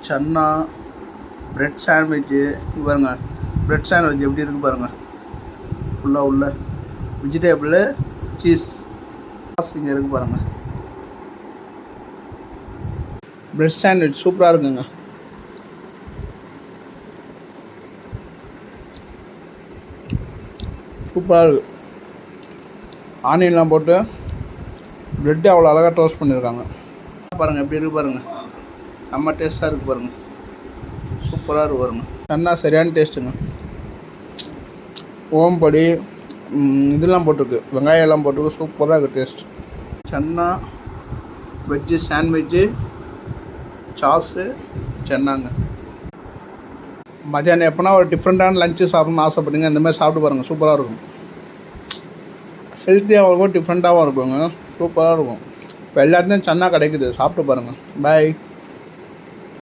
Chana bread sandwich பாருங்கள். Bread sandwich எப்படி இருக்குது பாருங்கள். ஃபுல்லாக உள்ள வெஜிடேபிள் சீஸ் சாஸ் இங்கே இருக்குது பாருங்கள். பிரெட் சாண்ட்விச் சூப்பராக இருக்குங்க. சூப்பராக இருக்குது. ஆனியன்லாம் போட்டு ப்ரெட்டு அவ்வளோ அழகாக டோஸ்ட் பண்ணியிருக்காங்க பாருங்கள். எப்படி இருக்குது பாருங்கள். செம்ம டேஸ்ட்டாக இருக்குது பாருங்கள். சூப்பராக இருக்குது பாருங்கள். சன்னா சரியான டேஸ்ட்டுங்க. ஓம்பொடி இதெல்லாம் போட்டிருக்கு, வெங்காயம் எல்லாம் போட்டிருக்கு. சூப்பராக இருக்குது taste. Chana veg sandwich sauce சன்னாங்க. மதியானம் எப்போனா ஒரு டிஃப்ரெண்ட்டான லஞ்சு சாப்பிட்ணுன்னு ஆசைப்பட்டீங்க, இந்த மாதிரி சாப்பிட்டு பாருங்கள். சூப்பராக இருக்கும். ஹெல்த்தியாகவும் இருக்கும், டிஃப்ரெண்ட்டாகவும் இருக்குங்க. சூப்பராக இருக்கும். இப்போ எல்லாத்துலேயும் சன்னா கிடைக்குது, சாப்பிட்டு பாருங்கள். பாய்.